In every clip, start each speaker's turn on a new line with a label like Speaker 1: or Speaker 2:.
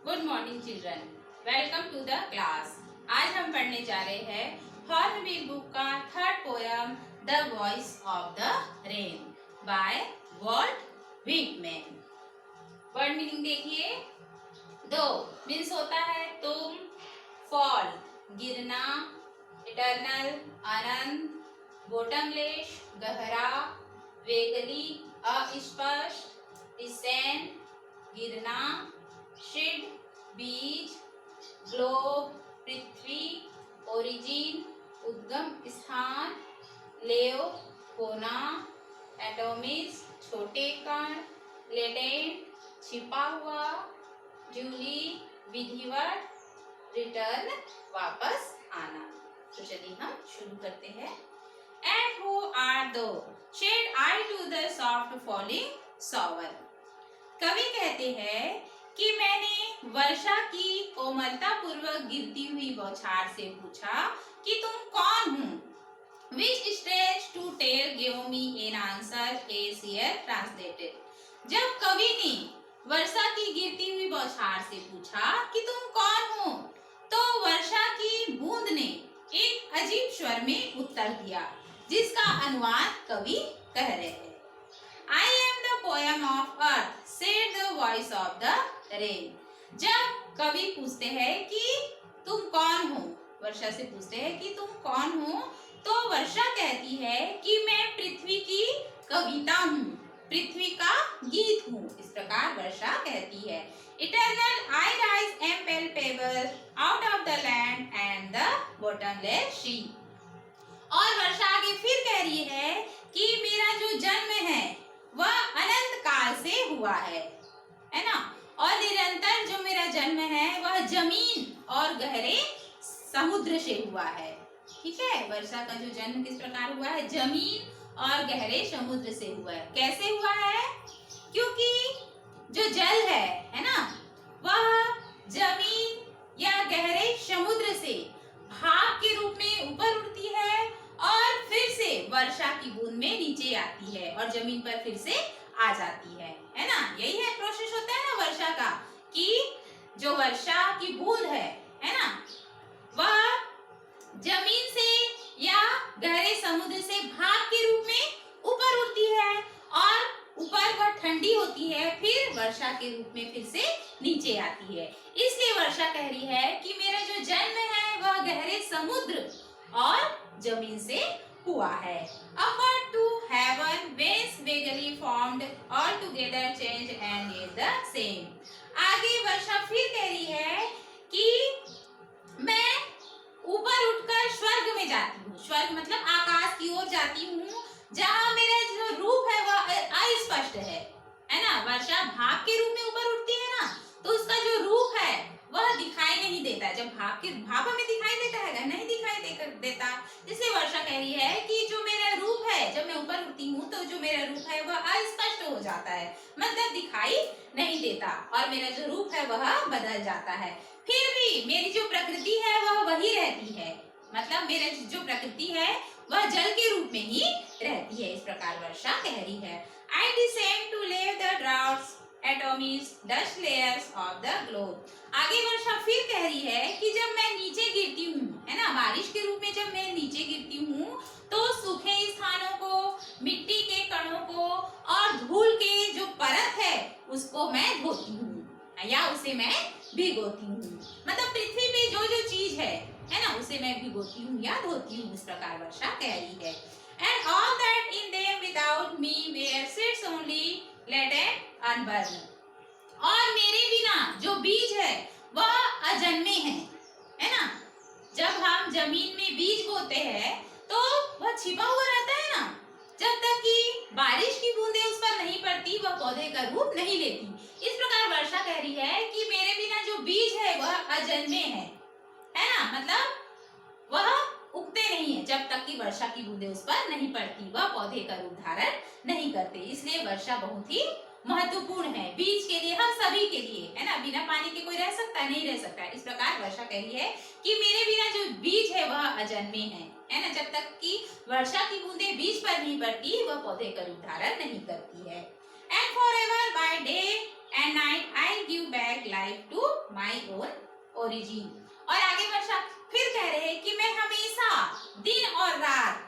Speaker 1: Good morning children, welcome to the class. आज हम पढ़ने जा रहे हैं हॉर्नबिल बुक का third poem the voice of the rain by Walt Whitman. Word meaning देखिए। दो मीन्स होता है तुम, फॉल गिरना, इटर्नल अनंत, बॉटमलेस गहरा, वेगली अस्पष्ट, डिसेंट गिरना, शिड बीज, ग्लोब पृथ्वी, ओरिजिन उद्गम स्थान, लेव होना, एटॉमिस छोटे कण, लेटेंट छिपा हुआ, जूली विधिवत, रिटर्न वापस आना। तो चलिए हम शुरू करते हैं। And who are thou? Shed eye to the soft falling shower. कवि कहते हैं कि मैंने वर्षा की कोमलता पूर्वक गिरती हुई बौछार से पूछा कि तुम कौन हो? Which stage to tell give me an answer as here translated. जब कवि ने वर्षा की गिरती हुई बौछार से पूछा कि तुम कौन हो, तो वर्षा की बूंद ने एक अजीब स्वर में उत्तर दिया, जिसका अनुवाद कवि कह रहे हैं। I am the poem of earth, said the voice of the rain. जब कवि पूछते हैं कि तुम कौन हो, वर्षा से पूछते हैं कि तुम कौन हो, तो वर्षा कहती है कि मैं पृथ्वी की कविता हूँ, पृथ्वी का गीत हूँ। इस प्रकार वर्षा कहती है। Eternal, I rise impalpable out of the land and the bottomless sea. और वर्षा आगे फिर कह रही है कि मेरा जो जन्म है वह अनंत काल से हुआ है ना, और निरंतर जो मेरा जन्म है वह जमीन और गहरे समुद्र से हुआ है। ठीक है, वर्षा का जो जन्म किस प्रकार हुआ है? जमीन और गहरे समुद्र से हुआ है। कैसे हुआ है? क्योंकि जो जल है ना, वह जमीन या गहरे समुद्र से भाप के रूप में ऊपर उड़ती है और फिर से वर्षा की बूंद में नीचे आती है और जमीन पर फिर से आ जाती है ना। यही है प्रोसेस होता है ना वर्षा का, कि जो वर्षा की बूंद है ना, वह जमीन से या गहरे समुद्र से भाप के रूप में ऊपर उड़ती है और ऊपर वह ठंडी होती है, फिर वर्षा के रूप में फिर से नीचे आती है। इसलिए वर्षा कह रही है कि मेरा जो जन्म है वह गहरे समुद्र और जमीन से हुआ है। Upward to heaven, winds vaguely formed, all together change and is the same. आगे वर्षा फिर कह रही है कि मैं ऊपर उठकर स्वर्ग में जाती हूँ। स्वर्ग मतलब आकाश की ओर जाती हूँ, जहाँ मेरा जो रूप है वह अस्पष्ट है ना। वर्षा भाप के रूप में ऊपर उठती है ना, तो उसका जो रूप है वह दिखाई नहीं देता। जब भाप हमें दिखाई देता है, नहीं दिखाई देता। इसलिए वर्षा कह रही है कि जो मेरा रूप है, जब मैं ऊपर उठती हूँ तो जो मेरा रूप है वह अस्पष्ट हो जाता है, मतलब दिखाई नहीं देता, और मेरा जो रूप है वह बदल जाता है। फिर भी मेरी जो प्रकृति है वह वही रहती है, मतलब मेरा जो प्रकृति है वह जल के रूप में ही रहती है। इस प्रकार वर्षा कह रही है। I descend to leave the droughts, atoms, dust layers of the globe. आगे वर्षा फिर कह रही है कि जब मैं नीचे गिरती हूँ, है ना, बारिश के रूप में जब मैं नीचे गिरती हूँ, तो सूखे स्थानों को, मिट्टी के कणों को और धूल के जो परत है उसको मैं धोती हूँ या उसे मैं भिगोती हूँ। मतलब पृथ्वी पे जो जो चीज है ना, उसे मैं भिगोती हूँ या धोती हूँ। इस प्रकार वर्षा कह रही है। And all that in them without me were seeds only, latent unburned. और मेरे बिना जो बीज है वह अजन्मे है ना। जब हम जमीन में बीज बोते हैं तो वह छिपा हुआ रहता है ना, जब तक कि बारिश की बूंदें उस पर नहीं पड़ती वह पौधे का रूप नहीं लेती। इस प्रकार वर्षा कह रही है कि मेरे बिना जो बीज है वह अजन्मे है ना, मतलब वह उगते नहीं है जब तक कि वर्षा की बूंदें उस पर नहीं पड़ती, वह पौधे का रूप धारण नहीं करते। इसलिए वर्षा बहुत ही महत्वपूर्ण है बीज के लिए, हम सभी के लिए, है ना। बिना पानी के कोई रह सकता है? नहीं रह सकता। इस प्रकार वर्षा कह रही है कि मेरे बिना जो बीज है वह अजन्मे है ना। जब तक कि वर्षा की बूंदें बीज पर नहीं पड़ती वह पौधे का रूप धारण नहीं करती है। And forever by day and night I'll give back life to my own origin. और आगे वर्षा फिर कह रहे हैं कि मैं हमेशा दिन और रात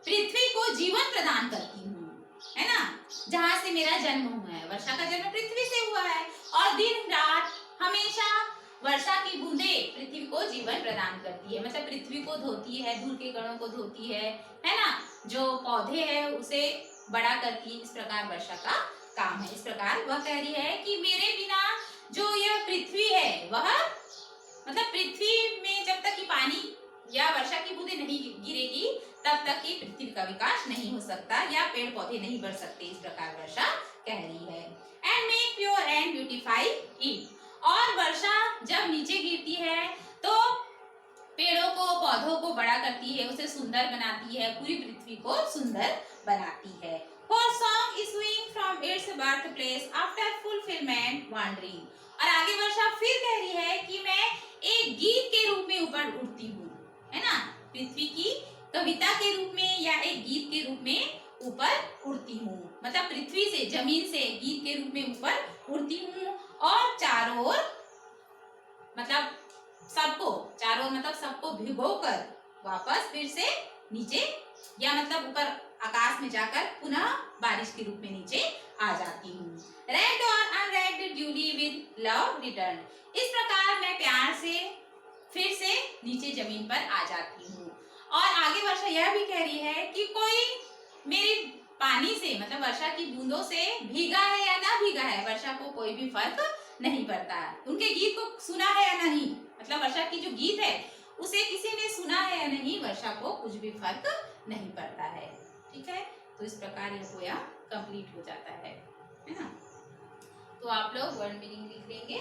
Speaker 1: पृथ्वी को जीवन प्रदान करती हूँ, है ना, जहाँ से मेरा जन्म हुआ है। वर्षा का जन्म पृथ्वी से हुआ है और दिन रात हमेशा वर्षा की बूंदें पृथ्वी को जीवन प्रदान करती है, मतलब पृथ्वी को धोती है, धूल के कणों को धोती है ना, जो पौधे हैं उसे बड़ा करती है। इस प्रकार वर्षा का काम है। इस प्रकार वह कह रही है कि मेरे बिना जो यह पृथ्वी है वह, मतलब पृथ्वी में जब तक कि पानी या वर्षा की बूंदें नहीं गिरेगी तब तक कि पृथ्वी का विकास नहीं हो सकता या पेड़ पौधे नहीं बढ़ सकते। इस प्रकार वर्षा कह रही है। And make pure and beautify it. और वर्षा जब नीचे गिरती है तो पेड़ों को पौधों को बड़ा करती है, उसे सुंदर बनाती है, पूरी पृथ्वी को सुंदर बनाती है। For song issuing from its birthplace after fulfillment wandering। और आगे वर्षा फिर कह रही है कि मैं एक गीत के रूप में ऊपर उड़ती हूँ, है ना, पृथ्वी की कविता के रूप में या एक गीत के रूप में ऊपर उड़ती हूँ, मतलब पृथ्वी से, जमीन से गीत के रूप में ऊपर उड़ती हूँ और चारों ओर, मतलब सबको भिगोकर वापस फिर से नीचे, या मतलब ऊपर आकाश में जाकर पुनः बारिश के रूप में नीचे आ जाती हूँ। रेड और unread duly with love return. इस प्रकार मैं प्यार से फिर से नीचे जमीन पर आ जाती हूँ। और आगे वर्षा यह भी कह रही है कि कोई मेरे पानी से, मतलब वर्षा की बूंदों से भीगा है या ना भीगा है, वर्षा को कोई भी फर्क नहीं पड़ता है। उनके गीत को सुना है या नहीं, मतलब वर्षा की जो गीत है उसे किसी ने सुना है या नहीं, वर्षा को कुछ भी फर्क नहीं पड़ता है। ठीक है, तो इस प्रकार यह पोयम कंप्लीट हो जाता है ना। तो आप लोग वर्ड मीनिंग लिख लेंगे।